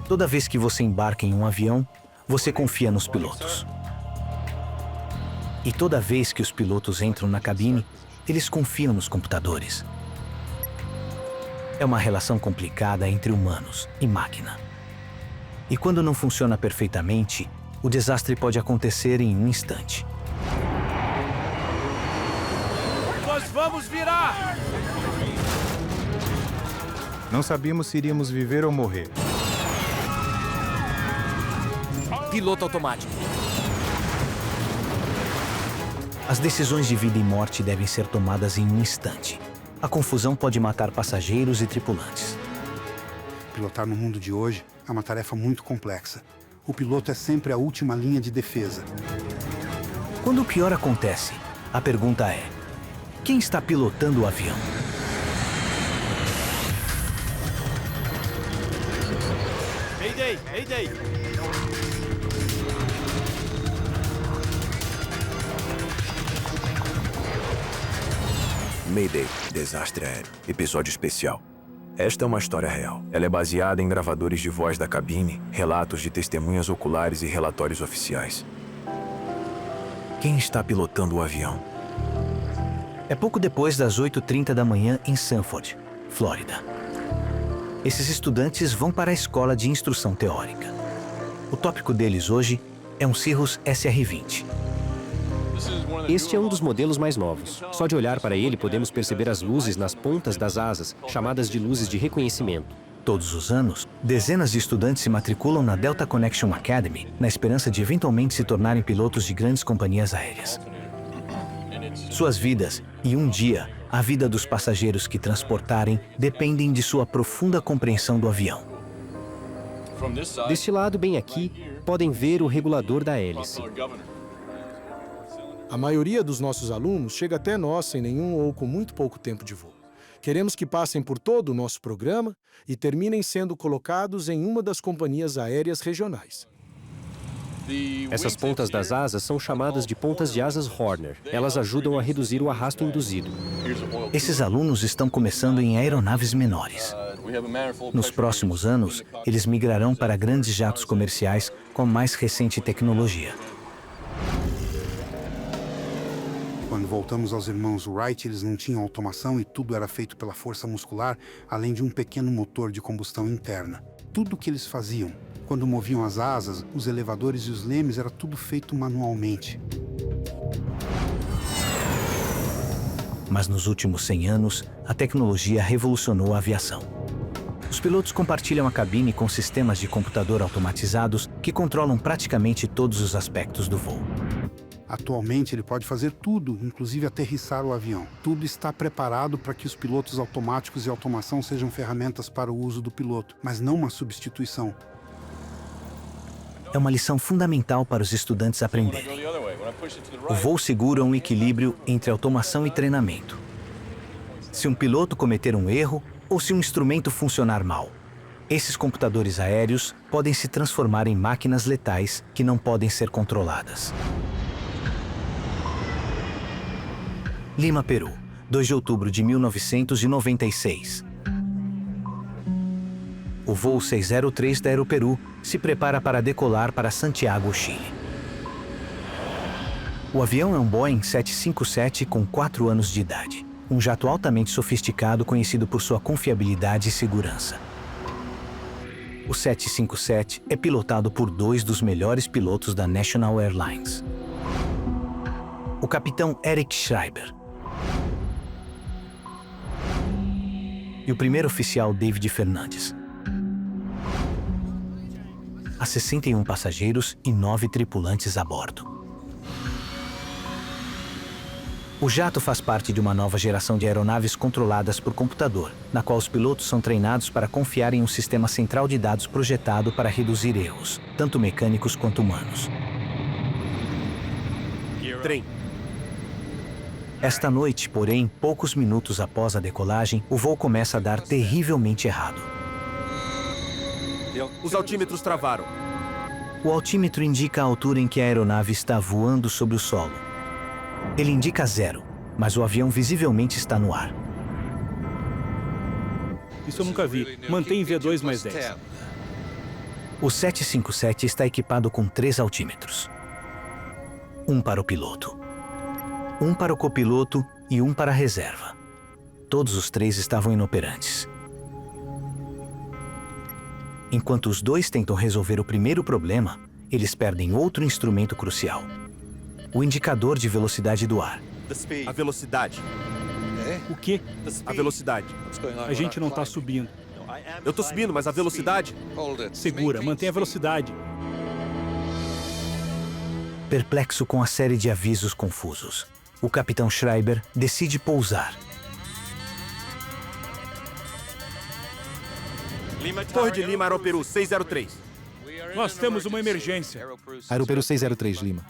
Toda vez que você embarca em um avião, você confia nos pilotos. E toda vez que os pilotos entram na cabine, eles confiam nos computadores. É uma relação complicada entre humanos e máquina. E quando não funciona perfeitamente, o desastre pode acontecer em um instante. Nós vamos virar! Não sabíamos se iríamos viver ou morrer. Piloto automático. As decisões de vida e morte devem ser tomadas em um instante. A confusão pode matar passageiros e tripulantes. Pilotar no mundo de hoje é uma tarefa muito complexa. O piloto é sempre a última linha de defesa. Quando o pior acontece, a pergunta é: quem está pilotando o avião? Mayday! Mayday! Mayday, desastre aéreo, episódio especial. Esta é uma história real. Ela é baseada em gravadores de voz da cabine, relatos de testemunhas oculares e relatórios oficiais. Quem está pilotando o avião? É pouco depois das 8h30 da manhã em Sanford, Flórida. Esses estudantes vão para a escola de instrução teórica. O tópico deles hoje é um Cirrus SR-20. Este é um dos modelos mais novos. Só de olhar para ele podemos perceber as luzes nas pontas das asas, chamadas de luzes de reconhecimento. Todos os anos, dezenas de estudantes se matriculam na Delta Connection Academy na esperança de eventualmente se tornarem pilotos de grandes companhias aéreas. Suas vidas e, um dia, a vida dos passageiros que transportarem dependem de sua profunda compreensão do avião. Deste lado, bem aqui, podem ver o regulador da hélice. A maioria dos nossos alunos chega até nós sem nenhum ou com muito pouco tempo de voo. Queremos que passem por todo o nosso programa e terminem sendo colocados em uma das companhias aéreas regionais. Essas pontas das asas são chamadas de pontas de asas Horner. Elas ajudam a reduzir o arrasto induzido. Esses alunos estão começando em aeronaves menores. Nos próximos anos, eles migrarão para grandes jatos comerciais com a mais recente tecnologia. Quando voltamos aos irmãos Wright, eles não tinham automação e tudo era feito pela força muscular, além de um pequeno motor de combustão interna. Tudo o que eles faziam, quando moviam as asas, os elevadores e os lemes, era tudo feito manualmente. Mas nos últimos 100 anos, a tecnologia revolucionou a aviação. Os pilotos compartilham a cabine com sistemas de computador automatizados que controlam praticamente todos os aspectos do voo. Atualmente, ele pode fazer tudo, inclusive aterrissar o avião. Tudo está preparado para que os pilotos automáticos e automação sejam ferramentas para o uso do piloto, mas não uma substituição. É uma lição fundamental para os estudantes aprenderem. O voo seguro é um equilíbrio entre automação e treinamento. Se um piloto cometer um erro ou se um instrumento funcionar mal, esses computadores aéreos podem se transformar em máquinas letais que não podem ser controladas. Lima, Peru, 2 de outubro de 1996. O voo 603 da Aeroperu se prepara para decolar para Santiago, Chile. O avião é um Boeing 757 com 4 anos de idade. Um jato altamente sofisticado conhecido por sua confiabilidade e segurança. O 757 é pilotado por 2 dos melhores pilotos da National Airlines. O capitão Eric Schreiber e o primeiro oficial David Fernandes. Há 61 passageiros e 9 tripulantes a bordo. O jato faz parte de uma nova geração de aeronaves controladas por computador, na qual os pilotos são treinados para confiar em um sistema central de dados projetado para reduzir erros, tanto mecânicos quanto humanos. Trem. Esta noite, porém, poucos minutos após a decolagem, o voo começa a dar terrivelmente errado. Os altímetros travaram. O altímetro indica a altura em que a aeronave está voando sobre o solo. Ele indica 0, mas o avião visivelmente está no ar. Isso eu nunca vi. Mantém V2 mais 10. O 757 está equipado com 3 altímetros. Um para o piloto, um para o copiloto e um para a reserva. Todos os 3 estavam inoperantes. Enquanto os 2 tentam resolver o primeiro problema, eles perdem outro instrumento crucial: o indicador de velocidade do ar. A velocidade. O quê? A velocidade. A gente não tá subindo. Eu tô subindo, mas a velocidade... Segura, mantém a velocidade. Perplexo com a série de avisos confusos, o capitão Schreiber decide pousar. Torre de Lima, Aeroperu 603. Nós temos uma emergência. Aeroperu 603, Lima.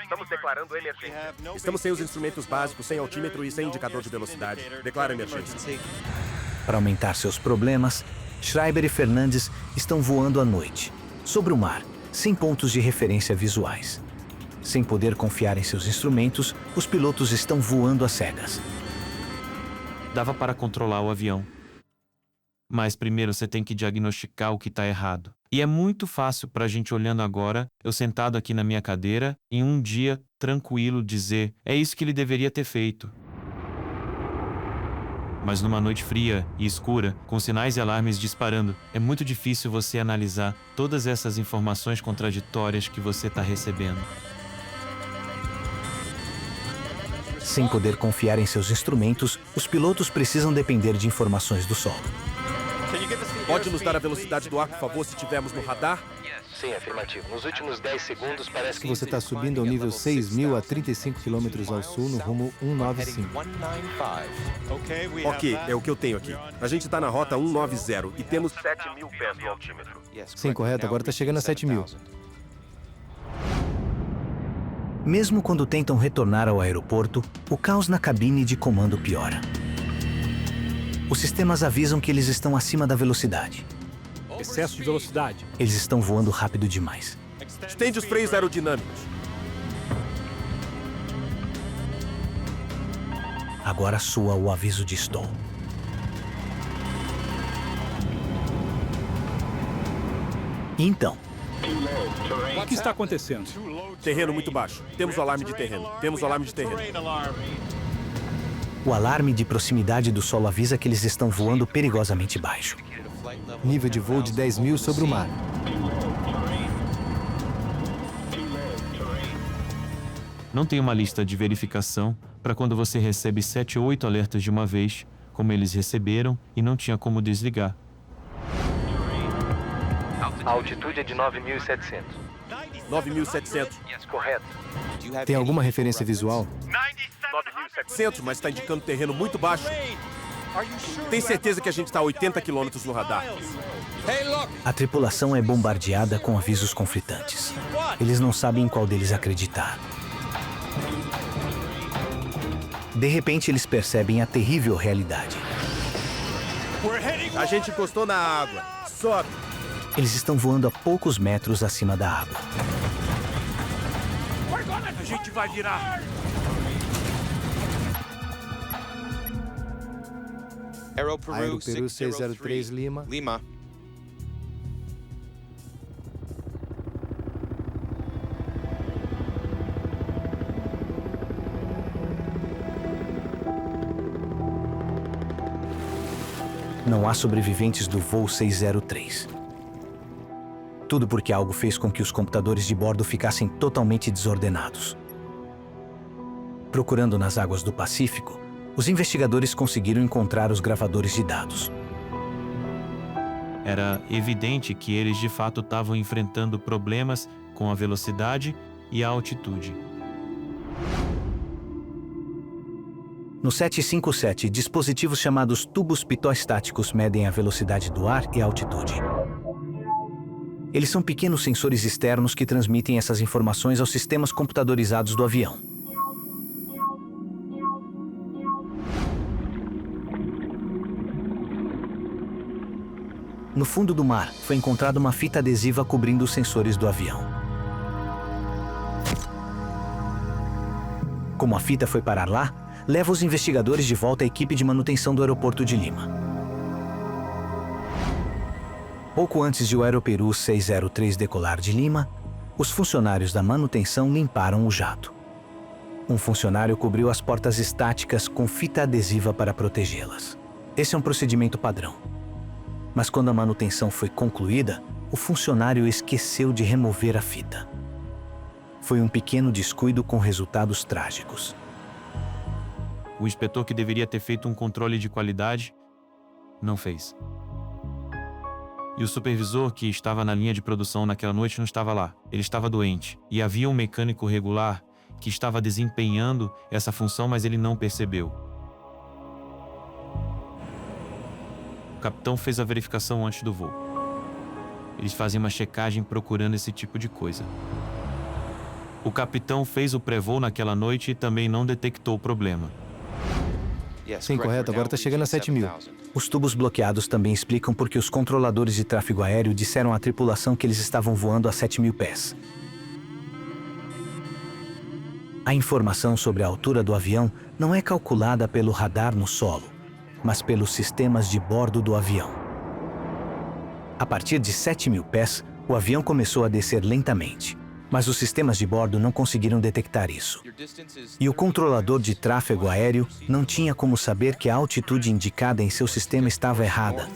Estamos declarando emergência. Estamos sem os instrumentos básicos, sem altímetro e sem indicador de velocidade. Declara emergência. Para aumentar seus problemas, Schreiber e Fernandes estão voando à noite, sobre o mar, sem pontos de referência visuais. Sem poder confiar em seus instrumentos, os pilotos estão voando às cegas. Dava para controlar o avião. Mas primeiro você tem que diagnosticar o que está errado. E é muito fácil para a gente olhando agora, eu sentado aqui na minha cadeira, em um dia tranquilo dizer, é isso que ele deveria ter feito. Mas numa noite fria e escura, com sinais e alarmes disparando, é muito difícil você analisar todas essas informações contraditórias que você está recebendo. Sem poder confiar em seus instrumentos, os pilotos precisam depender de informações do solo. Pode nos dar a velocidade do ar, por favor, se estivermos no radar? Sim, afirmativo. Nos últimos 10 segundos parece que Você está subindo ao nível 6.000 a 35 km ao sul no rumo 195. Ok, é o que eu tenho aqui. A gente está na rota 190 e temos 7.000 pés no altímetro. Sim, correto. Agora está chegando a 7.000. Mesmo quando tentam retornar ao aeroporto, o caos na cabine de comando piora. Os sistemas avisam que eles estão acima da velocidade. Excesso de velocidade. Eles estão voando rápido demais. Estende os freios aerodinâmicos. Agora soa o aviso de stall. E então, O que está acontecendo? Terreno muito baixo. Temos o alarme de terreno. Temos o alarme de terreno. o alarme de proximidade do solo avisa que eles estão voando perigosamente baixo. Nível de voo de 10.000 sobre o mar. Não tem uma lista de verificação para quando você recebe 7 ou 8 alertas de uma vez, como eles receberam, e não tinha como desligar. A altitude é de 9.700. 9.700. Correto. Tem alguma referência visual? 9.700, mas está indicando terreno muito baixo. Tem certeza que a gente está a 80 km no radar? A tripulação é bombardeada com avisos conflitantes. Eles não sabem em qual deles acreditar. De repente, eles percebem a terrível realidade. A gente encostou na água. Sobe. Eles estão voando a poucos metros acima da água. A gente vai virar. Aeroperu 603, Lima. Não há sobreviventes do voo 603. Tudo porque algo fez com que os computadores de bordo ficassem totalmente desordenados. Procurando nas águas do Pacífico, os investigadores conseguiram encontrar os gravadores de dados. Era evidente que eles de fato estavam enfrentando problemas com a velocidade e a altitude. No 757, dispositivos chamados tubos pitot-estáticos medem a velocidade do ar e a altitude. Eles são pequenos sensores externos que transmitem essas informações aos sistemas computadorizados do avião. No fundo do mar, foi encontrada uma fita adesiva cobrindo os sensores do avião. Como a fita foi parar lá, leva os investigadores de volta à equipe de manutenção do aeroporto de Lima. Pouco antes de o Aeroperu 603 decolar de Lima, os funcionários da manutenção limparam o jato. Um funcionário cobriu as portas estáticas com fita adesiva para protegê-las. Esse é um procedimento padrão. Mas quando a manutenção foi concluída, o funcionário esqueceu de remover a fita. Foi um pequeno descuido com resultados trágicos. O inspetor que deveria ter feito um controle de qualidade, não fez. E o supervisor que estava na linha de produção naquela noite não estava lá. Ele estava doente. E havia um mecânico regular que estava desempenhando essa função, mas ele não percebeu. O capitão fez a verificação antes do voo. Eles fazem uma checagem procurando esse tipo de coisa. O capitão fez o pré-voo naquela noite e também não detectou o problema. Sim, correto. Agora está chegando a 7.000. Os tubos bloqueados também explicam porque os controladores de tráfego aéreo disseram à tripulação que eles estavam voando a 7.000 pés. A informação sobre a altura do avião não é calculada pelo radar no solo, mas pelos sistemas de bordo do avião. A partir de 7.000 pés, o avião começou a descer lentamente, mas os sistemas de bordo não conseguiram detectar isso. E o controlador de tráfego aéreo não tinha como saber que a altitude indicada em seu sistema estava errada.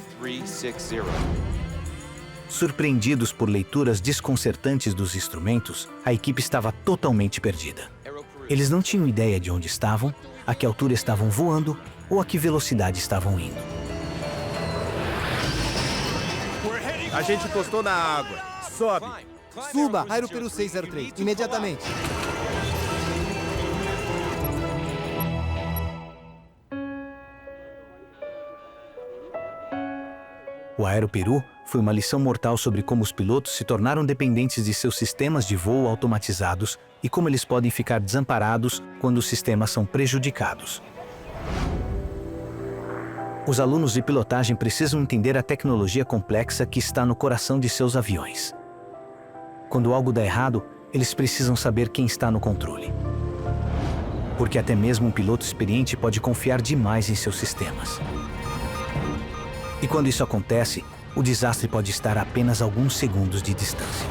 Surpreendidos por leituras desconcertantes dos instrumentos, a equipe estava totalmente perdida. Eles não tinham ideia de onde estavam, a que altura estavam voando ou a que velocidade estavam indo. A gente encostou na água. Sobe. Suba, Aeroperu 603, imediatamente. O Aeroperu foi uma lição mortal sobre como os pilotos se tornaram dependentes de seus sistemas de voo automatizados e como eles podem ficar desamparados quando os sistemas são prejudicados. Os alunos de pilotagem precisam entender a tecnologia complexa que está no coração de seus aviões. Quando algo dá errado, eles precisam saber quem está no controle. Porque até mesmo um piloto experiente pode confiar demais em seus sistemas. E quando isso acontece, o desastre pode estar a apenas alguns segundos de distância.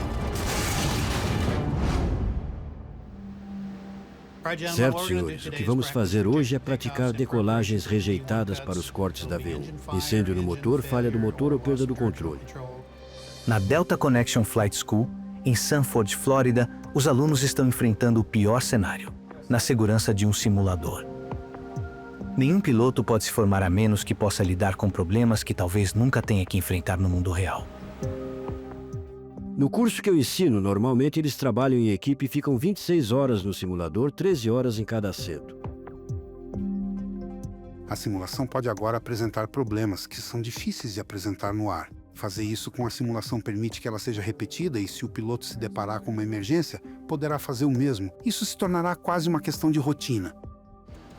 Certo, senhores. O que vamos fazer hoje é praticar decolagens rejeitadas para os cortes da V1. Incêndio no motor, falha do motor ou perda do controle. Na Delta Connection Flight School, em Sanford, Flórida, os alunos estão enfrentando o pior cenário, na segurança de um simulador. Nenhum piloto pode se formar a menos que possa lidar com problemas que talvez nunca tenha que enfrentar no mundo real. No curso que eu ensino, normalmente eles trabalham em equipe e ficam 26 horas no simulador, 13 horas em cada assento. A simulação pode agora apresentar problemas que são difíceis de apresentar no ar. Fazer isso com a simulação permite que ela seja repetida e, se o piloto se deparar com uma emergência, poderá fazer o mesmo. Isso se tornará quase uma questão de rotina.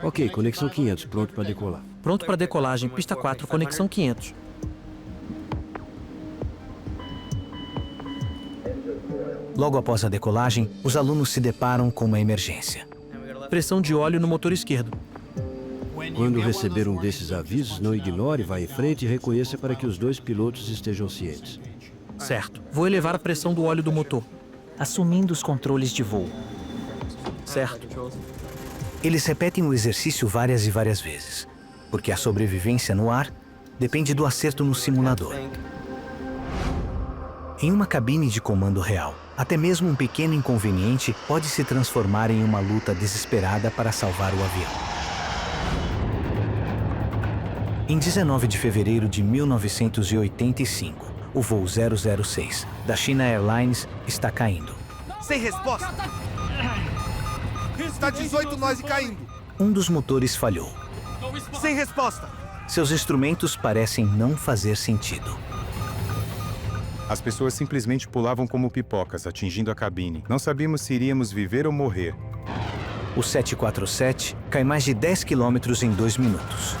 Ok, conexão 500, pronto para decolar. Pronto para decolagem, pista 4, conexão 500. Logo após a decolagem, os alunos se deparam com uma emergência. Pressão de óleo no motor esquerdo. Quando receber um desses avisos, não ignore, vá em frente e reconheça para que os dois pilotos estejam cientes. Certo. Vou elevar a pressão do óleo do motor. Assumindo os controles de voo. Certo. Eles repetem o exercício várias e várias vezes, porque a sobrevivência no ar depende do acerto no simulador. Em uma cabine de comando real, até mesmo um pequeno inconveniente pode se transformar em uma luta desesperada para salvar o avião. Em 19 de fevereiro de 1985, o voo 006 da China Airlines está caindo. Sem resposta! Está 18 nós e caindo! Um dos motores falhou. Sem resposta! Seus instrumentos parecem não fazer sentido. As pessoas simplesmente pulavam como pipocas, atingindo a cabine. Não sabíamos se iríamos viver ou morrer. O 747 cai mais de 10 quilômetros em 2 minutos.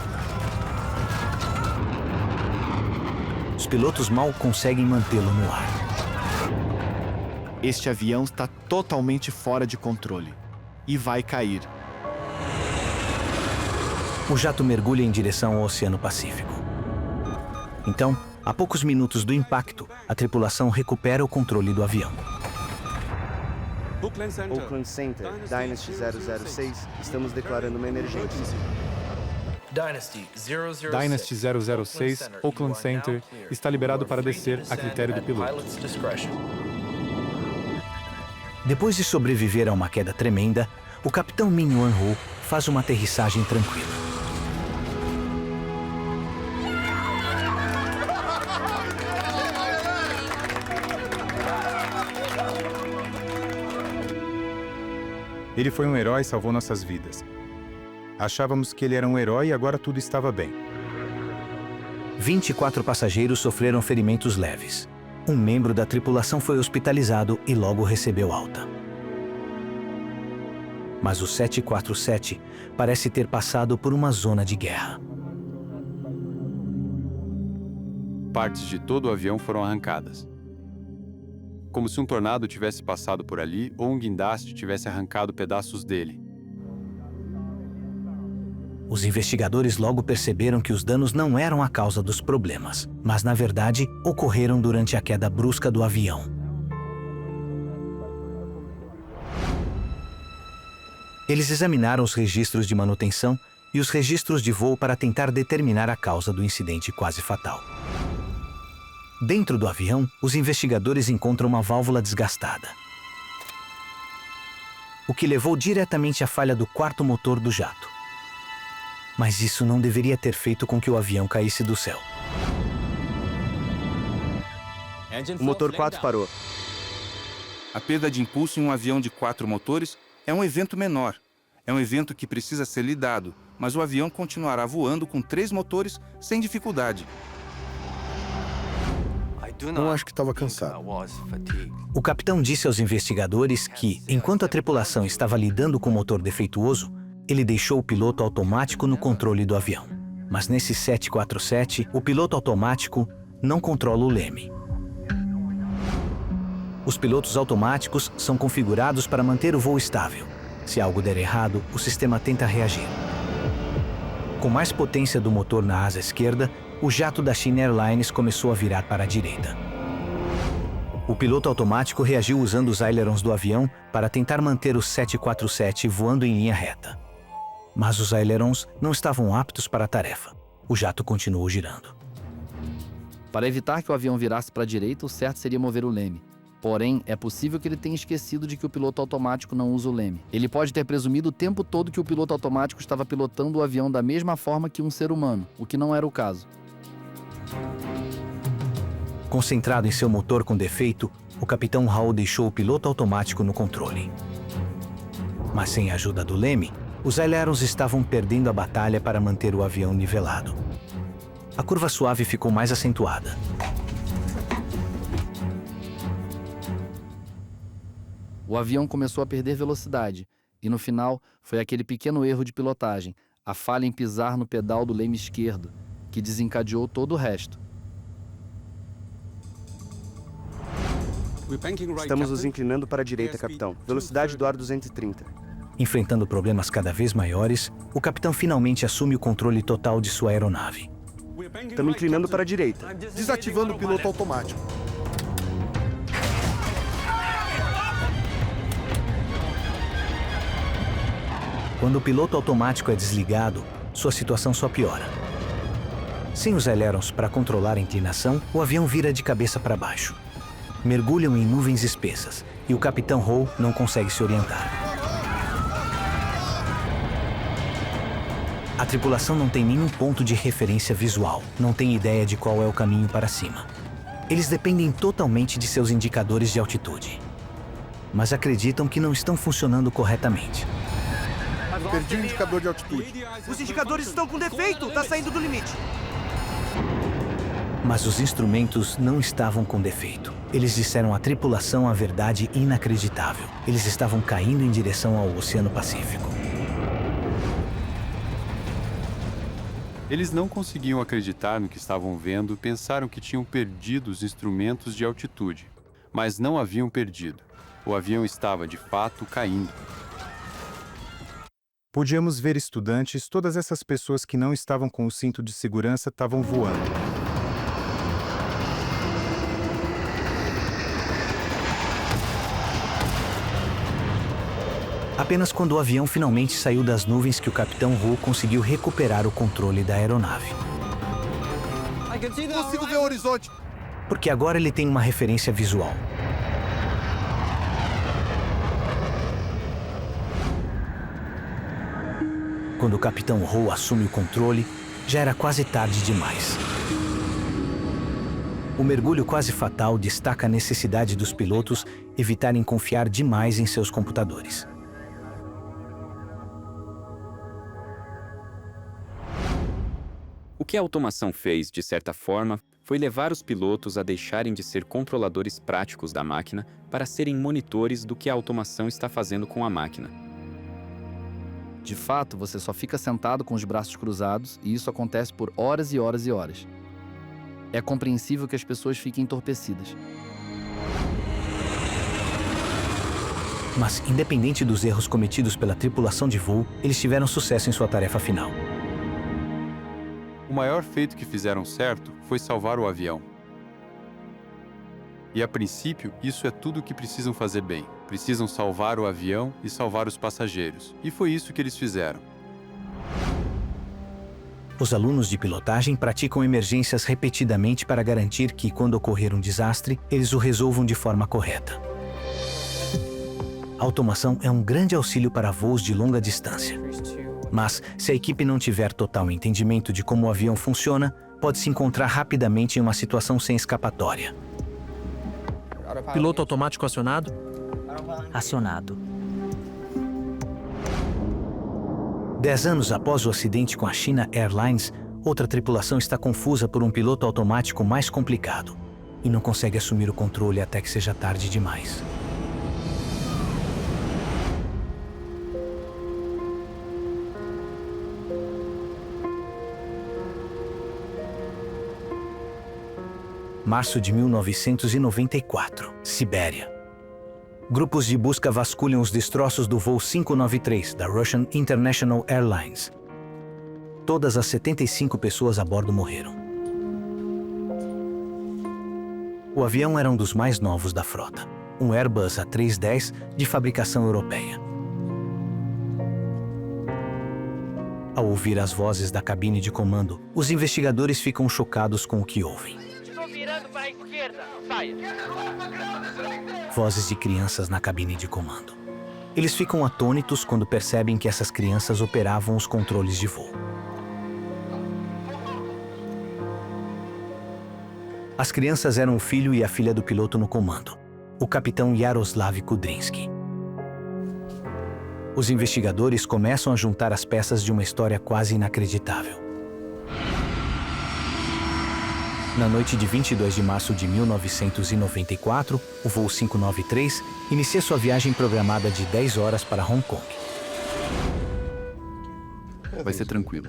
Os pilotos mal conseguem mantê-lo no ar. Este avião está totalmente fora de controle e vai cair. O jato mergulha em direção ao Oceano Pacífico. Então, A poucos minutos do impacto, a tripulação recupera o controle do avião. Oakland Center, Dynasty 006, estamos declarando uma emergência. Dynasty 006, Oakland Center, está liberado para descer a critério do piloto. Depois de sobreviver a uma queda tremenda, o capitão Min Wan-ho faz uma aterrissagem tranquila. Ele foi um herói e salvou nossas vidas. Achávamos que ele era um herói e agora tudo estava bem. 24 passageiros sofreram ferimentos leves. Um membro da tripulação foi hospitalizado e logo recebeu alta. Mas o 747 parece ter passado por uma zona de guerra. Partes de todo o avião foram arrancadas. Como se um tornado tivesse passado por ali ou um guindaste tivesse arrancado pedaços dele. Os investigadores logo perceberam que os danos não eram a causa dos problemas, mas, na verdade, ocorreram durante a queda brusca do avião. Eles examinaram os registros de manutenção e os registros de voo para tentar determinar a causa do incidente quase fatal. Dentro do avião, os investigadores encontram uma válvula desgastada, o que levou diretamente à falha do quarto motor do jato. Mas isso não deveria ter feito com que o avião caísse do céu. O motor 4 parou. A perda de impulso em um avião de 4 motores é um evento menor. É um evento que precisa ser lidado, mas o avião continuará voando com 3 motores sem dificuldade. Não acho que estava cansado. O capitão disse aos investigadores que, enquanto a tripulação estava lidando com o motor defeituoso, ele deixou o piloto automático no controle do avião. Mas nesse 747, o piloto automático não controla o leme. Os pilotos automáticos são configurados para manter o voo estável. Se algo der errado, o sistema tenta reagir. Com mais potência do motor na asa esquerda, o jato da China Airlines começou a virar para a direita. O piloto automático reagiu usando os ailerons do avião para tentar manter o 747 voando em linha reta. Mas os ailerons não estavam aptos para a tarefa. O jato continuou girando. Para evitar que o avião virasse para a direita, o certo seria mover o leme. Porém, é possível que ele tenha esquecido de que o piloto automático não usa o leme. Ele pode ter presumido o tempo todo que o piloto automático estava pilotando o avião da mesma forma que um ser humano, o que não era o caso. Concentrado em seu motor com defeito, o capitão Hall deixou o piloto automático no controle. Mas sem a ajuda do leme, os ailerons estavam perdendo a batalha para manter o avião nivelado. A curva suave ficou mais acentuada. O avião começou a perder velocidade, e no final foi aquele pequeno erro de pilotagem, a falha em pisar no pedal do leme esquerdo, que desencadeou todo o resto. Estamos nos inclinando para a direita, capitão. Velocidade do ar 230. Enfrentando problemas cada vez maiores, o capitão finalmente assume o controle total de sua aeronave. Estamos inclinando para a direita. Desativando o piloto automático. Quando o piloto automático é desligado, sua situação só piora. Sem os ailerons para controlar a inclinação, o avião vira de cabeça para baixo. Mergulham em nuvens espessas e o capitão Hall não consegue se orientar. A tripulação não tem nenhum ponto de referência visual, não tem ideia de qual é o caminho para cima. Eles dependem totalmente de seus indicadores de altitude, mas acreditam que não estão funcionando corretamente. Perdi o indicador de altitude. Os indicadores estão com defeito! Está saindo do limite! Mas os instrumentos não estavam com defeito. Eles disseram à tripulação a verdade inacreditável. Eles estavam caindo em direção ao Oceano Pacífico. Eles não conseguiam acreditar no que estavam vendo, pensaram que tinham perdido os instrumentos de altitude. Mas não haviam perdido. O avião estava, de fato, caindo. Podíamos ver estudantes, todas essas pessoas que não estavam com o cinto de segurança estavam voando. Apenas quando o avião finalmente saiu das nuvens que o capitão Hu conseguiu recuperar o controle da aeronave. Consigo ver o horizonte. Porque agora ele tem uma referência visual. Quando o capitão Hu assume o controle, já era quase tarde demais. O mergulho quase fatal destaca a necessidade dos pilotos evitarem confiar demais em seus computadores. O que a automação fez, de certa forma, foi levar os pilotos a deixarem de ser controladores práticos da máquina para serem monitores do que a automação está fazendo com a máquina. De fato, você só fica sentado com os braços cruzados e isso acontece por horas e horas e horas. É compreensível que as pessoas fiquem entorpecidas. Mas, independente dos erros cometidos pela tripulação de voo, eles tiveram sucesso em sua tarefa final. O maior feito que fizeram certo foi salvar o avião. E a princípio, isso é tudo o que precisam fazer bem. Precisam salvar o avião e salvar os passageiros. E foi isso que eles fizeram. Os alunos de pilotagem praticam emergências repetidamente para garantir que, quando ocorrer um desastre, eles o resolvam de forma correta. A automação é um grande auxílio para voos de longa distância. Mas, se a equipe não tiver total entendimento de como o avião funciona, pode se encontrar rapidamente em uma situação sem escapatória. Piloto automático acionado? Acionado. 10 anos após o acidente com a China Airlines, outra tripulação está confusa por um piloto automático mais complicado e não consegue assumir o controle até que seja tarde demais. Março de 1994, Sibéria. Grupos de busca vasculham os destroços do voo 593 da Russian International Airlines. Todas as 75 pessoas a bordo morreram. O avião era um dos mais novos da frota, um Airbus A310 de fabricação europeia. Ao ouvir as vozes da cabine de comando, os investigadores ficam chocados com o que ouvem. Virando para a esquerda, saia. Vozes de crianças na cabine de comando. Eles ficam atônitos quando percebem que essas crianças operavam os controles de voo. As crianças eram o filho e a filha do piloto no comando, o capitão Yaroslav Kudrinsky. Os investigadores começam a juntar as peças de uma história quase inacreditável. Na noite de 22 de março de 1994, o voo 593 inicia sua viagem programada de 10 horas para Hong Kong. Vai ser tranquilo.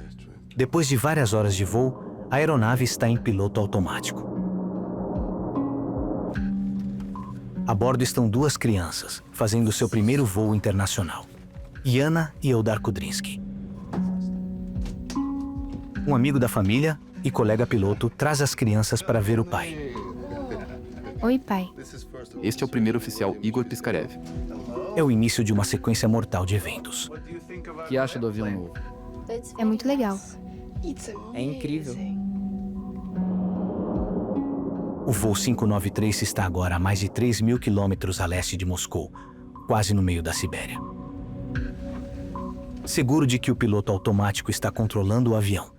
Depois de várias horas de voo, a aeronave está em piloto automático. A bordo estão duas crianças, fazendo seu primeiro voo internacional. Yana e Eldar Kudrinsky. Um amigo da família e colega piloto traz as crianças para ver o pai. Oi, pai. Este é o primeiro oficial Igor Piskarev. É o início de uma sequência mortal de eventos. O que acha do avião novo? É muito legal. É incrível. O voo 593 está agora a mais de 3.000 quilômetros a leste de Moscou, quase no meio da Sibéria. Seguro de que o piloto automático está controlando o avião,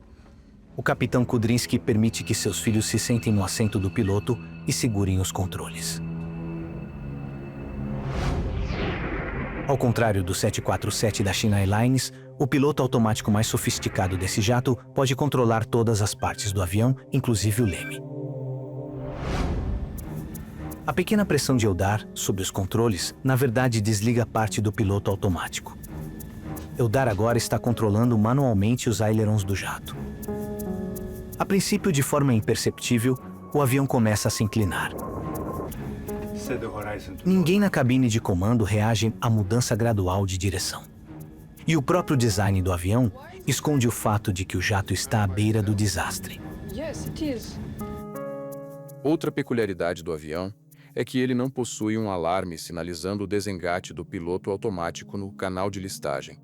o capitão Kudrinsky permite que seus filhos se sentem no assento do piloto e segurem os controles. Ao contrário do 747 da China Airlines, o piloto automático mais sofisticado desse jato pode controlar todas as partes do avião, inclusive o leme. A pequena pressão de Eldar sobre os controles, na verdade, desliga parte do piloto automático. Eldar agora está controlando manualmente os ailerons do jato. A princípio, de forma imperceptível, o avião começa a se inclinar. Ninguém na cabine de comando reage à mudança gradual de direção. E o próprio design do avião esconde o fato de que o jato está à beira do desastre. Outra peculiaridade do avião é que ele não possui um alarme sinalizando o desengate do piloto automático no canal de listagem.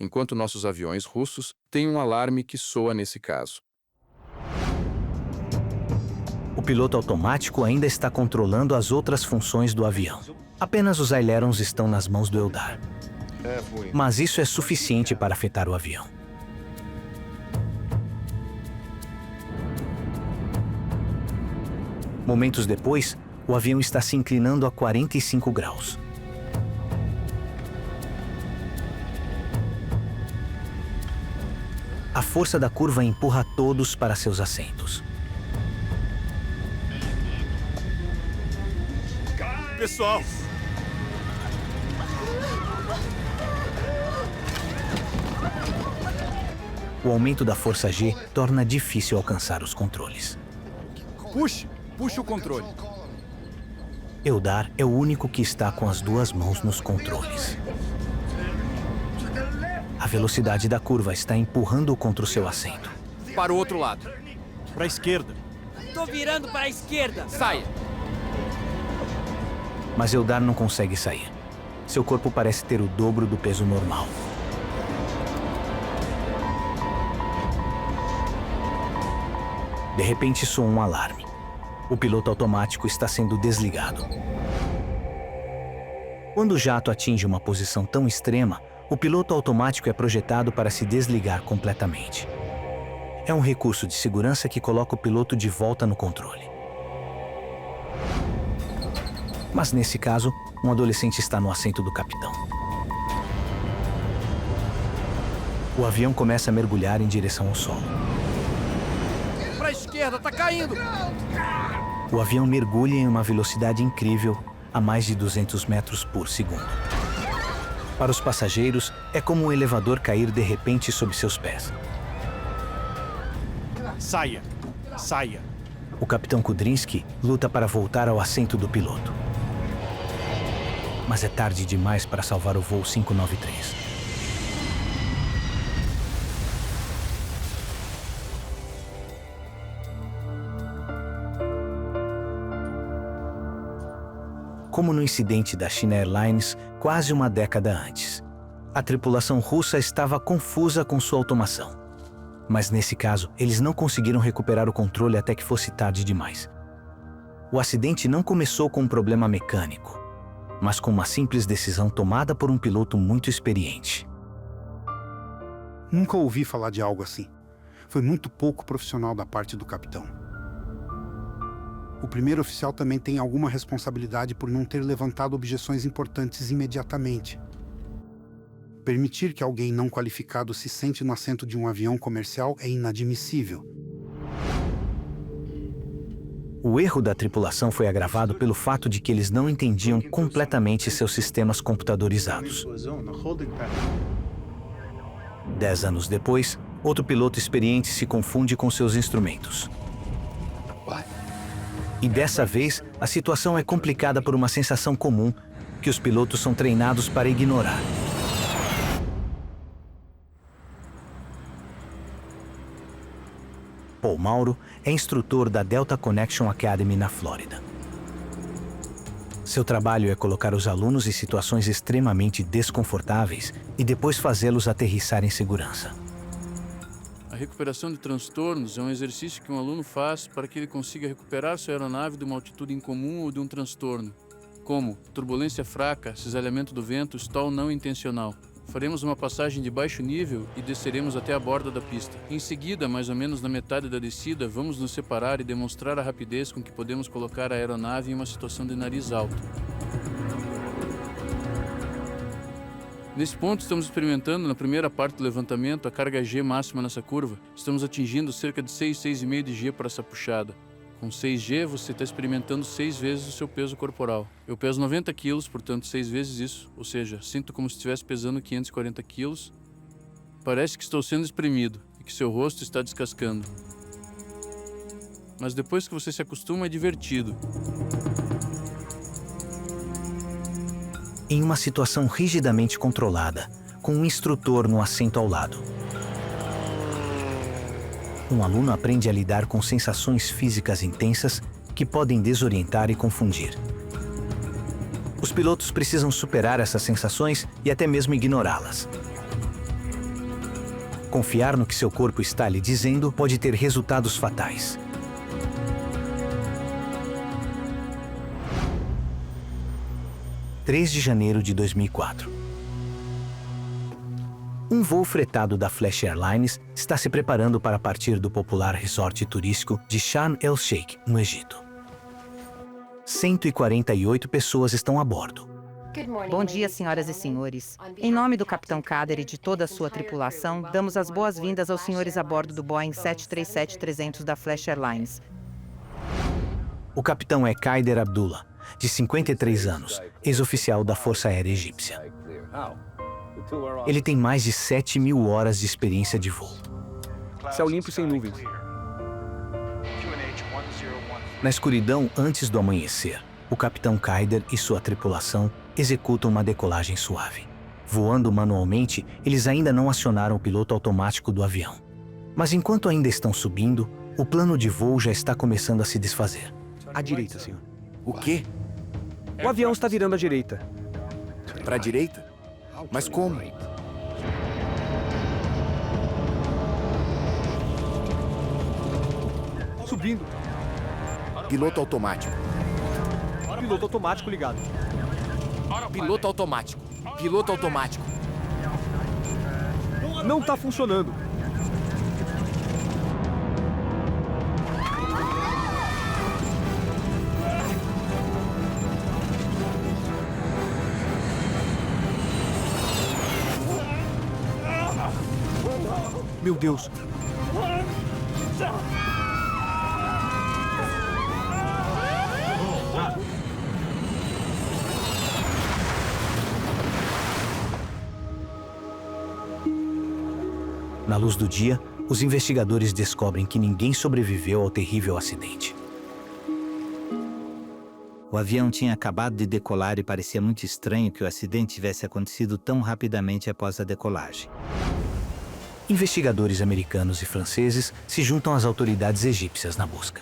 Enquanto nossos aviões russos têm um alarme que soa nesse caso. O piloto automático ainda está controlando as outras funções do avião. Apenas os ailerons estão nas mãos do Eldar. Mas isso é suficiente para afetar o avião. Momentos depois, o avião está se inclinando a 45 graus. A força da curva empurra todos para seus assentos. Pessoal! O aumento da força G torna difícil alcançar os controles. Puxe o controle. Eldar é o único que está com as duas mãos nos controles. A velocidade da curva está empurrando-o contra o seu assento. Para o outro lado. Para a esquerda. Tô virando para a esquerda. Saia. Mas Eldar não consegue sair. Seu corpo parece ter o dobro do peso normal. De repente soa um alarme. O piloto automático está sendo desligado. Quando o jato atinge uma posição tão extrema, o piloto automático é projetado para se desligar completamente. É um recurso de segurança que coloca o piloto de volta no controle. Mas nesse caso, um adolescente está no assento do capitão. O avião começa a mergulhar em direção ao solo. Para a esquerda, tá caindo! O avião mergulha em uma velocidade incrível a mais de 200 metros por segundo. Para os passageiros, é como um elevador cair de repente sob seus pés. Saia! Saia! O capitão Kudrinski luta para voltar ao assento do piloto. Mas é tarde demais para salvar o voo 593. Como no incidente da China Airlines quase uma década antes. A tripulação russa estava confusa com sua automação. Mas nesse caso, eles não conseguiram recuperar o controle até que fosse tarde demais. O acidente não começou com um problema mecânico, mas com uma simples decisão tomada por um piloto muito experiente. Nunca ouvi falar de algo assim. Foi muito pouco profissional da parte do capitão. O primeiro oficial também tem alguma responsabilidade por não ter levantado objeções importantes imediatamente. Permitir que alguém não qualificado se sente no assento de um avião comercial é inadmissível. O erro da tripulação foi agravado pelo fato de que eles não entendiam completamente seus sistemas computadorizados. 10 anos depois, outro piloto experiente se confunde com seus instrumentos. E dessa vez, a situação é complicada por uma sensação comum que os pilotos são treinados para ignorar. Paul Mauro é instrutor da Delta Connection Academy na Flórida. Seu trabalho é colocar os alunos em situações extremamente desconfortáveis e depois fazê-los aterrissar em segurança. A recuperação de transtornos é um exercício que um aluno faz para que ele consiga recuperar sua aeronave de uma altitude incomum ou de um transtorno, como turbulência fraca, cisalhamento do vento, stall não intencional. Faremos uma passagem de baixo nível e desceremos até a borda da pista. Em seguida, mais ou menos na metade da descida, vamos nos separar e demonstrar a rapidez com que podemos colocar a aeronave em uma situação de nariz alto. Nesse ponto, estamos experimentando, na primeira parte do levantamento, a carga G máxima nessa curva. Estamos atingindo cerca de 6,5 de G para essa puxada. Com 6G, você está experimentando 6 vezes o seu peso corporal. Eu peso 90 quilos, portanto 6 vezes isso. Ou seja, sinto como se estivesse pesando 540 quilos. Parece que estou sendo espremido e que seu rosto está descascando. Mas depois que você se acostuma, é divertido. Em uma situação rigidamente controlada, com um instrutor no assento ao lado. um aluno aprende a lidar com sensações físicas intensas que podem desorientar e confundir. Os pilotos precisam superar essas sensações e até mesmo ignorá-las. Confiar no que seu corpo está lhe dizendo pode ter resultados fatais. – 3 de janeiro de 2004. Um voo fretado da Flash Airlines está se preparando para partir do popular resort turístico de Sharm el-Sheikh, no Egito. 148 pessoas estão a bordo. Bom dia, senhoras e senhores. Em nome do Capitão Kader e de toda a sua tripulação, damos as boas-vindas aos senhores a bordo do Boeing 737-300 da Flash Airlines. O capitão é Kaider Abdullah, de 53 anos, ex-oficial da Força Aérea Egípcia. Ele tem mais de 7.000 horas de experiência de voo. Céu limpo e sem nuvens. Na escuridão antes do amanhecer, o capitão Kaider e sua tripulação executam uma decolagem suave. Voando manualmente, eles ainda não acionaram o piloto automático do avião. Mas enquanto ainda estão subindo, o plano de voo já está começando a se desfazer. À direita, senhor. O quê? O avião está virando à direita. Para a direita? Mas como? Subindo. Piloto automático. Piloto automático ligado. Piloto automático. Piloto automático. Não está funcionando. Meu Deus. Na luz do dia, os investigadores descobrem que ninguém sobreviveu ao terrível acidente. O avião tinha acabado de decolar e parecia muito estranho que o acidente tivesse acontecido tão rapidamente após a decolagem. Investigadores americanos e franceses se juntam às autoridades egípcias na busca.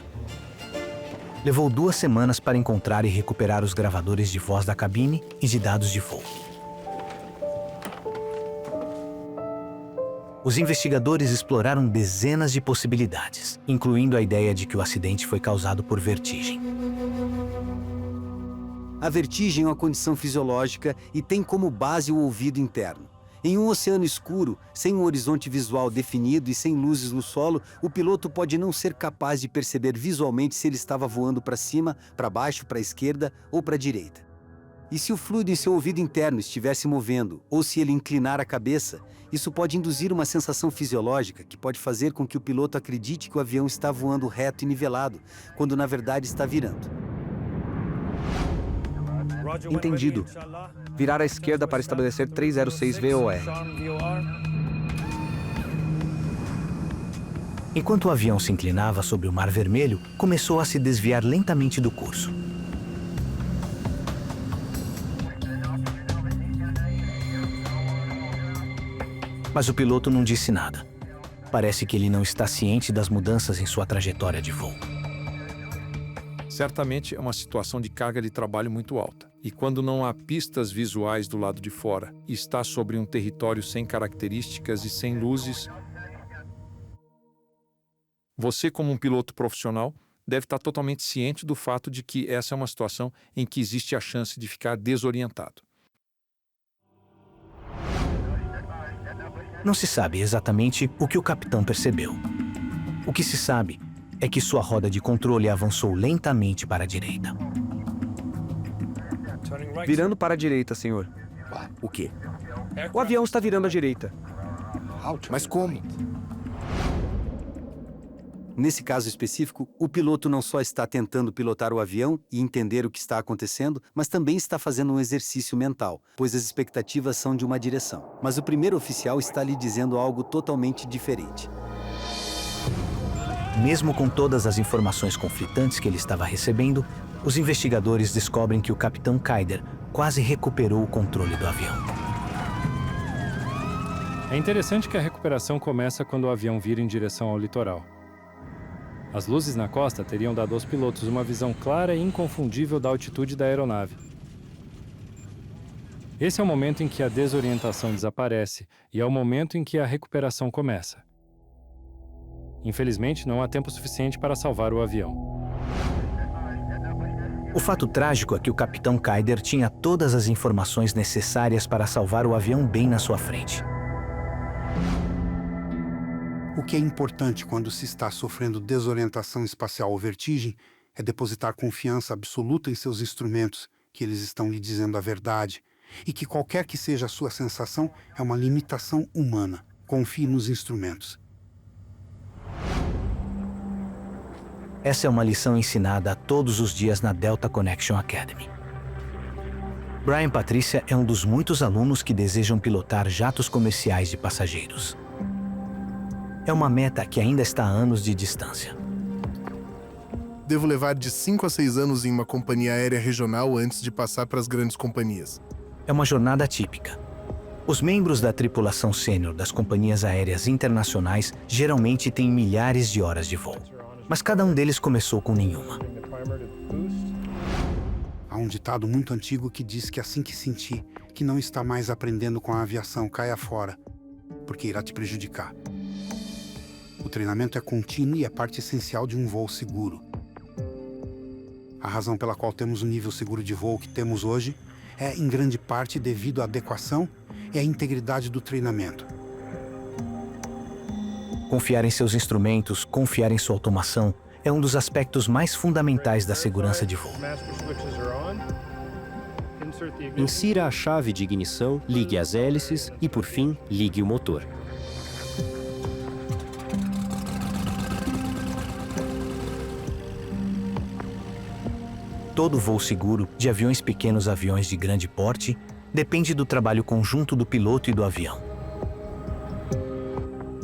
Levou 2 semanas para encontrar e recuperar os gravadores de voz da cabine e de dados de voo. Os investigadores exploraram dezenas de possibilidades, incluindo a ideia de que o acidente foi causado por vertigem. A vertigem é uma condição fisiológica e tem como base o ouvido interno. Em um oceano escuro, sem um horizonte visual definido e sem luzes no solo, o piloto pode não ser capaz de perceber visualmente se ele estava voando para cima, para baixo, para a esquerda ou para a direita. E se o fluido em seu ouvido interno estivesse movendo, ou se ele inclinar a cabeça, isso pode induzir uma sensação fisiológica que pode fazer com que o piloto acredite que o avião está voando reto e nivelado, quando na verdade está virando. Entendido. Virar à esquerda para estabelecer 306 VOR. Enquanto o avião se inclinava sobre o Mar Vermelho, começou a se desviar lentamente do curso. Mas o piloto não disse nada. Parece que ele não está ciente das mudanças em sua trajetória de voo. Certamente é uma situação de carga de trabalho muito alta. E quando não há pistas visuais do lado de fora e está sobre um território sem características e sem luzes, você, como um piloto profissional, deve estar totalmente ciente do fato de que essa é uma situação em que existe a chance de ficar desorientado. Não se sabe exatamente o que o capitão percebeu. O que se sabe é que sua roda de controle avançou lentamente para a direita. Virando para a direita, senhor. O quê? O avião está virando à direita. Mas como? Nesse caso específico, o piloto não só está tentando pilotar o avião e entender o que está acontecendo, mas também está fazendo um exercício mental, pois as expectativas são de uma direção. Mas o primeiro oficial está lhe dizendo algo totalmente diferente. Mesmo com todas as informações conflitantes que ele estava recebendo, os investigadores descobrem que o capitão Kaider quase recuperou o controle do avião. É interessante que a recuperação começa quando o avião vira em direção ao litoral. As luzes na costa teriam dado aos pilotos uma visão clara e inconfundível da altitude da aeronave. Esse é o momento em que a desorientação desaparece e é o momento em que a recuperação começa. Infelizmente, não há tempo suficiente para salvar o avião. O fato trágico é que o capitão Kaider tinha todas as informações necessárias para salvar o avião bem na sua frente. O que é importante quando se está sofrendo desorientação espacial ou vertigem é depositar confiança absoluta em seus instrumentos, que eles estão lhe dizendo a verdade, e que qualquer que seja a sua sensação é uma limitação humana. Confie nos instrumentos. Essa é uma lição ensinada todos os dias na Delta Connection Academy. Brian Patrícia é um dos muitos alunos que desejam pilotar jatos comerciais de passageiros. É uma meta que ainda está a anos de distância. Devo levar de 5 a 6 anos em uma companhia aérea regional antes de passar para as grandes companhias. É uma jornada típica. Os membros da tripulação sênior das companhias aéreas internacionais geralmente têm milhares de horas de voo, mas cada um deles começou com nenhuma. Há um ditado muito antigo que diz que assim que sentir que não está mais aprendendo com a aviação, caia fora, porque irá te prejudicar. O treinamento é contínuo e é parte essencial de um voo seguro. A razão pela qual temos o nível seguro de voo que temos hoje é, em grande parte, devido à adequação e à integridade do treinamento. Confiar em seus instrumentos, confiar em sua automação, é um dos aspectos mais fundamentais da segurança de voo. Insira a chave de ignição, ligue as hélices e, por fim, ligue o motor. Todo voo seguro, de aviões pequenos a aviões de grande porte, depende do trabalho conjunto do piloto e do avião.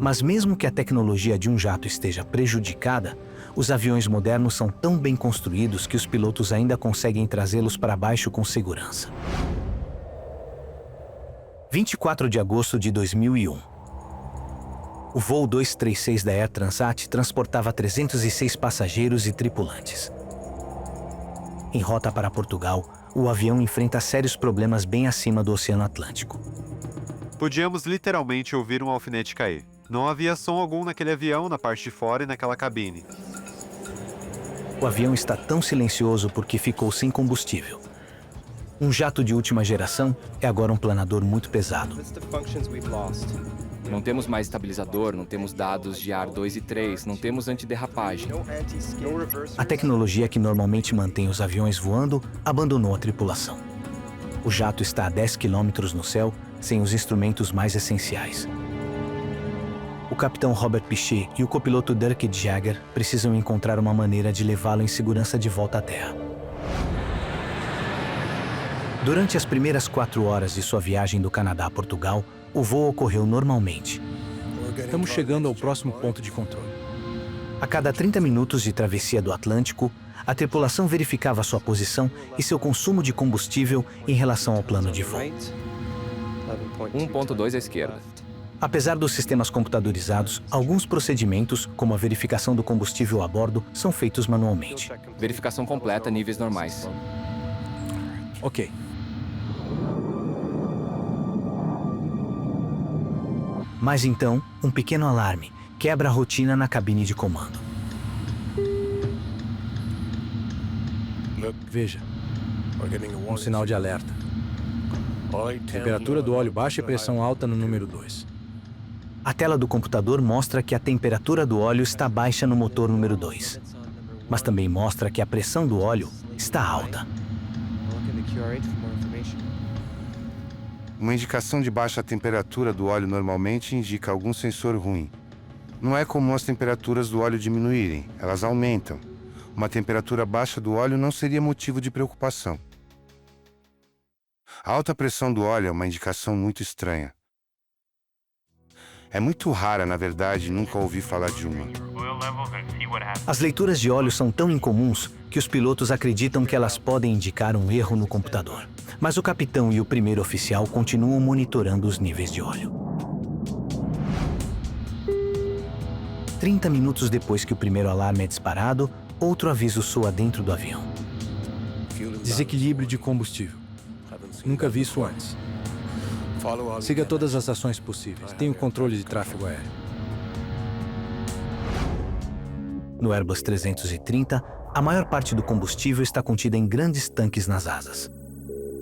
Mas mesmo que a tecnologia de um jato esteja prejudicada, os aviões modernos são tão bem construídos que os pilotos ainda conseguem trazê-los para baixo com segurança. 24 de agosto de 2001. O voo 236 da Air Transat transportava 306 passageiros e tripulantes. Em rota para Portugal, o avião enfrenta sérios problemas bem acima do Oceano Atlântico. Podíamos literalmente ouvir um alfinete cair. Não havia som algum naquele avião, na parte de fora e naquela cabine. O avião está tão silencioso porque ficou sem combustível. Um jato de última geração é agora um planador muito pesado. Não temos mais estabilizador, não temos dados de ar 2 e 3, não temos antiderrapagem. A tecnologia que normalmente mantém os aviões voando abandonou a tripulação. O jato está a 10 km no céu, sem os instrumentos mais essenciais. O capitão Robert Piché e o copiloto Dirk Jagger precisam encontrar uma maneira de levá-lo em segurança de volta à Terra. Durante as primeiras 4 horas de sua viagem do Canadá a Portugal, o voo ocorreu normalmente. Estamos chegando ao próximo ponto de controle. A cada 30 minutos de travessia do Atlântico, a tripulação verificava sua posição e seu consumo de combustível em relação ao plano de voo. 1.2 à esquerda. Apesar dos sistemas computadorizados, alguns procedimentos, como a verificação do combustível a bordo, são feitos manualmente. Verificação completa, níveis normais. Ok. Mas então, um pequeno alarme quebra a rotina na cabine de comando. Veja, um sinal de alerta. Temperatura do óleo baixa e pressão alta no número 2. A tela do computador mostra que a temperatura do óleo está baixa no motor número 2, mas também mostra que a pressão do óleo está alta. Uma indicação de baixa temperatura do óleo normalmente indica algum sensor ruim. Não é comum as temperaturas do óleo diminuírem, elas aumentam. Uma temperatura baixa do óleo não seria motivo de preocupação. A alta pressão do óleo é uma indicação muito estranha. É muito rara, na verdade, nunca ouvi falar de uma. As leituras de óleo são tão incomuns que os pilotos acreditam que elas podem indicar um erro no computador. Mas o capitão e o primeiro oficial continuam monitorando os níveis de óleo. 30 minutos depois que o primeiro alarme é disparado, outro aviso soa dentro do avião. Desequilíbrio de combustível. Nunca vi isso antes. Siga todas as ações possíveis. Tenha o controle de tráfego aéreo. No Airbus 330, a maior parte do combustível está contida em grandes tanques nas asas.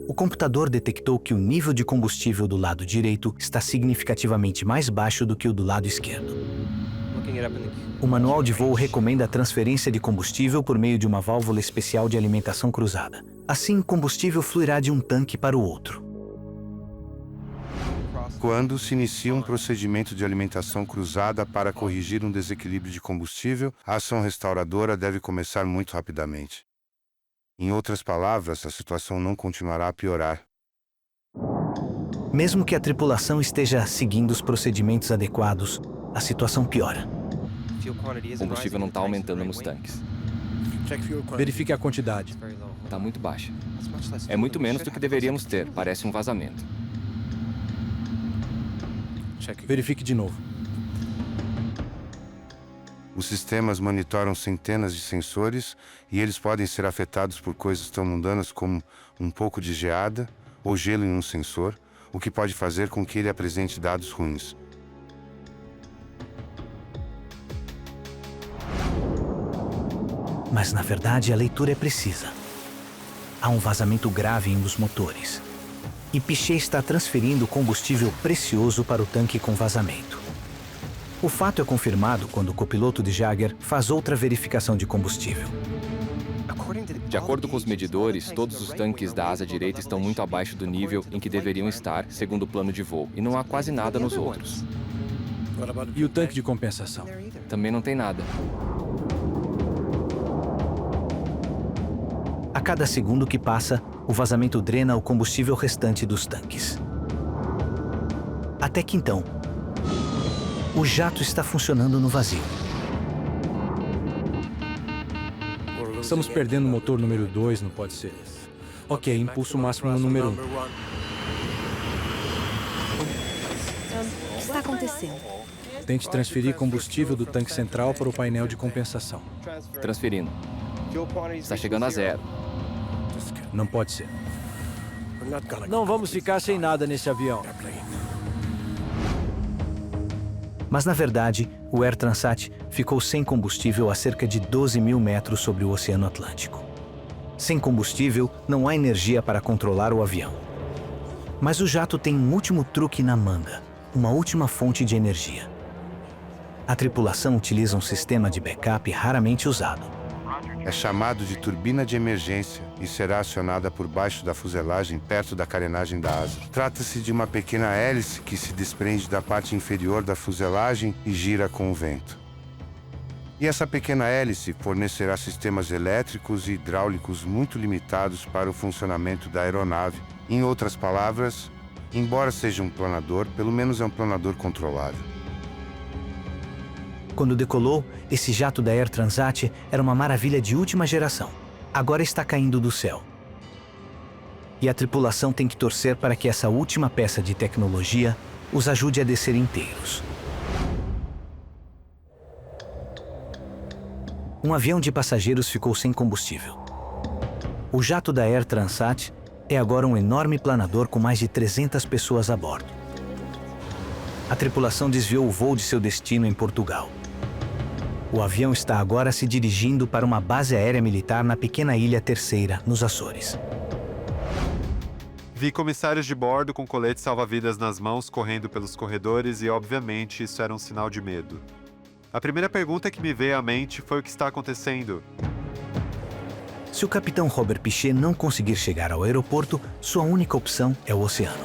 O computador detectou que o nível de combustível do lado direito está significativamente mais baixo do que o do lado esquerdo. O manual de voo recomenda a transferência de combustível por meio de uma válvula especial de alimentação cruzada. Assim, o combustível fluirá de um tanque para o outro. Quando se inicia um procedimento de alimentação cruzada para corrigir um desequilíbrio de combustível, a ação restauradora deve começar muito rapidamente. Em outras palavras, a situação não continuará a piorar. Mesmo que a tripulação esteja seguindo os procedimentos adequados, a situação piora. O combustível não está aumentando nos tanques. Verifique a quantidade. Está muito baixa. É muito menos do que deveríamos ter. Parece um vazamento. Verifique de novo. Os sistemas monitoram centenas de sensores e eles podem ser afetados por coisas tão mundanas como um pouco de geada ou gelo em um sensor, o que pode fazer com que ele apresente dados ruins. Mas, na verdade, a leitura é precisa. Há um vazamento grave em um dos motores. E Piché está transferindo combustível precioso para o tanque com vazamento. O fato é confirmado quando o copiloto de Jagger faz outra verificação de combustível. De acordo com os medidores, todos os tanques da asa direita estão muito abaixo do nível em que deveriam estar, segundo o plano de voo, e não há quase nada nos outros. E o tanque de compensação? Também não tem nada. A cada segundo que passa, o vazamento drena o combustível restante dos tanques. Até que então, o jato está funcionando no vazio. Estamos perdendo o motor número 2, não pode ser. Ok, impulso máximo no número 1. O que está acontecendo? Tente transferir combustível do tanque central para o painel de compensação. Transferindo. Está chegando a 0. Não pode ser. Não vamos ficar sem nada nesse avião. Mas, na verdade, o Air Transat ficou sem combustível a cerca de 12 mil metros sobre o Oceano Atlântico. Sem combustível, não há energia para controlar o avião. Mas o jato tem um último truque na manga, uma última fonte de energia. A tripulação utiliza um sistema de backup raramente usado. É chamado de turbina de emergência e será acionada por baixo da fuselagem, perto da carenagem da asa. Trata-se de uma pequena hélice que se desprende da parte inferior da fuselagem e gira com o vento. E essa pequena hélice fornecerá sistemas elétricos e hidráulicos muito limitados para o funcionamento da aeronave. Em outras palavras, embora seja um planador, pelo menos é um planador controlado. Quando decolou, esse jato da Air Transat era uma maravilha de última geração. Agora está caindo do céu. E a tripulação tem que torcer para que essa última peça de tecnologia os ajude a descer inteiros. Um avião de passageiros ficou sem combustível. O jato da Air Transat é agora um enorme planador com mais de 300 pessoas a bordo. A tripulação desviou o voo de seu destino em Portugal. O avião está agora se dirigindo para uma base aérea militar na pequena ilha Terceira, nos Açores. Vi comissários de bordo com coletes salva-vidas nas mãos correndo pelos corredores e, obviamente, isso era um sinal de medo. A primeira pergunta que me veio à mente foi o que está acontecendo. Se o capitão Robert Piché não conseguir chegar ao aeroporto, sua única opção é o oceano.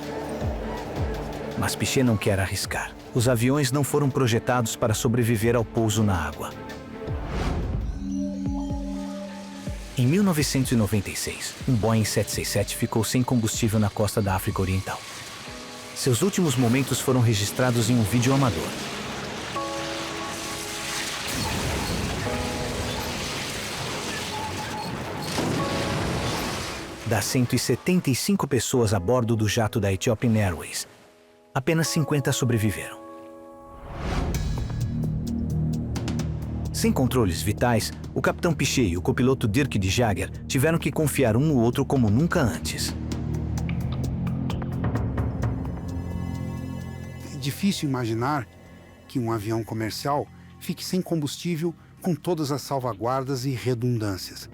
Mas Piché não quer arriscar. Os aviões não foram projetados para sobreviver ao pouso na água. Em 1996, um Boeing 767 ficou sem combustível na costa da África Oriental. Seus últimos momentos foram registrados em um vídeo amador. Das 175 pessoas a bordo do jato da Ethiopian Airways, apenas 50 sobreviveram. Sem controles vitais, o capitão Piché e o copiloto Dirk de Jager tiveram que confiar um no outro como nunca antes. É difícil imaginar que um avião comercial fique sem combustível com todas as salvaguardas e redundâncias.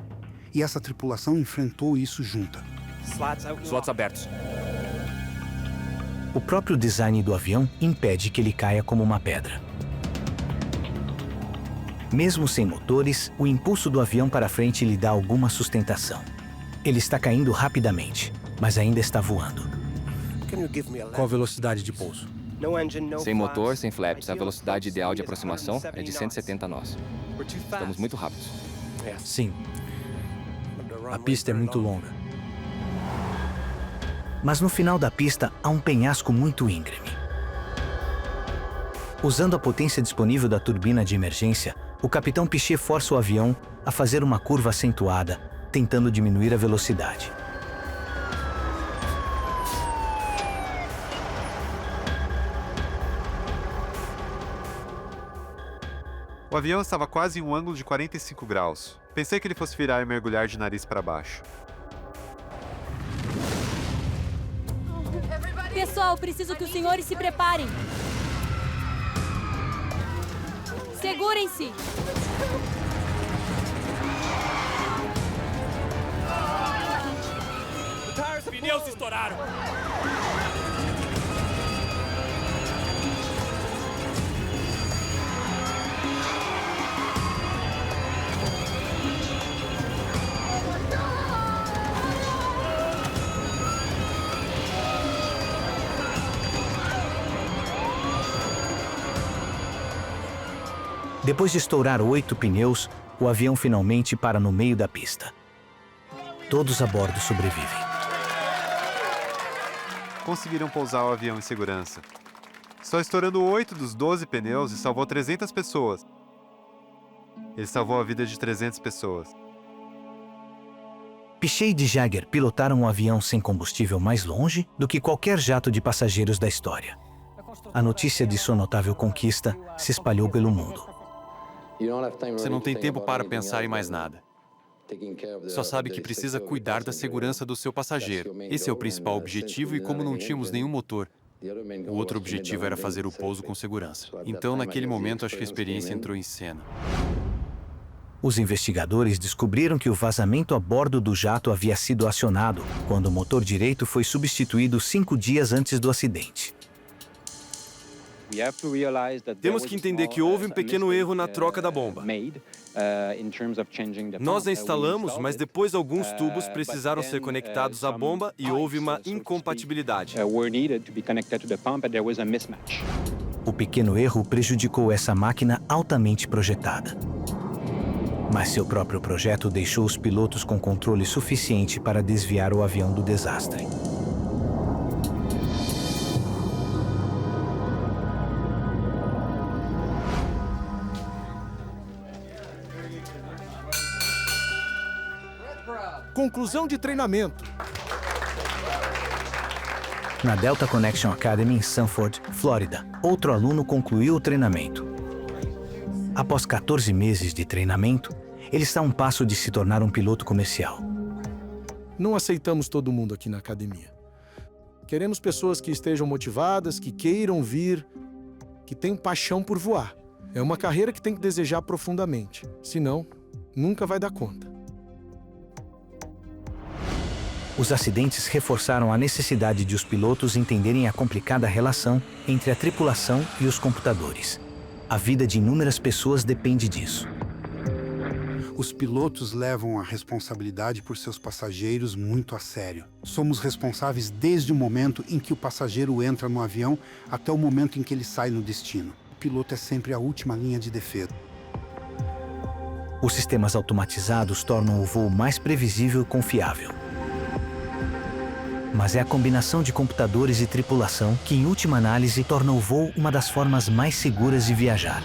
E essa tripulação enfrentou isso junta. Slots abertos. O próprio design do avião impede que ele caia como uma pedra. Mesmo sem motores, o impulso do avião para frente lhe dá alguma sustentação. Ele está caindo rapidamente, mas ainda está voando. Qual a velocidade de pouso? Sem motor, sem flaps, a velocidade ideal de aproximação é de 170 nós. Estamos muito rápidos. Sim. A pista é muito longa. Mas no final da pista há um penhasco muito íngreme. Usando a potência disponível da turbina de emergência, o capitão Piché força o avião a fazer uma curva acentuada, tentando diminuir a velocidade. O avião estava quase em um ângulo de 45 graus. Pensei que ele fosse virar e mergulhar de nariz para baixo. Pessoal, preciso que os senhores se preparem. Segurem-se! Os pneus estouraram! Depois de estourar 8 pneus, o avião finalmente para no meio da pista. Todos a bordo sobrevivem. Conseguiram pousar o avião em segurança. Só estourando 8 dos 12 pneus e salvou 300 pessoas. Ele salvou a vida de 300 pessoas. Piché e de Jager pilotaram um avião sem combustível mais longe do que qualquer jato de passageiros da história. A notícia de sua notável conquista se espalhou pelo mundo. Você não tem tempo para pensar em mais nada. Só sabe que precisa cuidar da segurança do seu passageiro. Esse é o principal objetivo e como não tínhamos nenhum motor, o outro objetivo era fazer o pouso com segurança. Então, naquele momento, acho que a experiência entrou em cena. Os investigadores descobriram que o vazamento a bordo do jato havia sido acionado quando o motor direito foi substituído 5 dias antes do acidente. Temos que entender que houve um pequeno erro na troca da bomba. Nós a instalamos, mas depois alguns tubos precisaram ser conectados à bomba e houve uma incompatibilidade. O pequeno erro prejudicou essa máquina altamente projetada. Mas seu próprio projeto deixou os pilotos com controle suficiente para desviar o avião do desastre. Conclusão de treinamento. Na Delta Connection Academy em Sanford, Flórida, outro aluno concluiu o treinamento. Após 14 meses de treinamento, ele está a um passo de se tornar um piloto comercial. Não aceitamos todo mundo aqui na academia. Queremos pessoas que estejam motivadas, que queiram vir, que tenham paixão por voar. É uma carreira que tem que desejar profundamente. Senão, nunca vai dar conta. Os acidentes reforçaram a necessidade de os pilotos entenderem a complicada relação entre a tripulação e os computadores. A vida de inúmeras pessoas depende disso. Os pilotos levam a responsabilidade por seus passageiros muito a sério. Somos responsáveis desde o momento em que o passageiro entra no avião até o momento em que ele sai no destino. O piloto é sempre a última linha de defesa. Os sistemas automatizados tornam o voo mais previsível e confiável. Mas é a combinação de computadores e tripulação que, em última análise, torna o voo uma das formas mais seguras de viajar.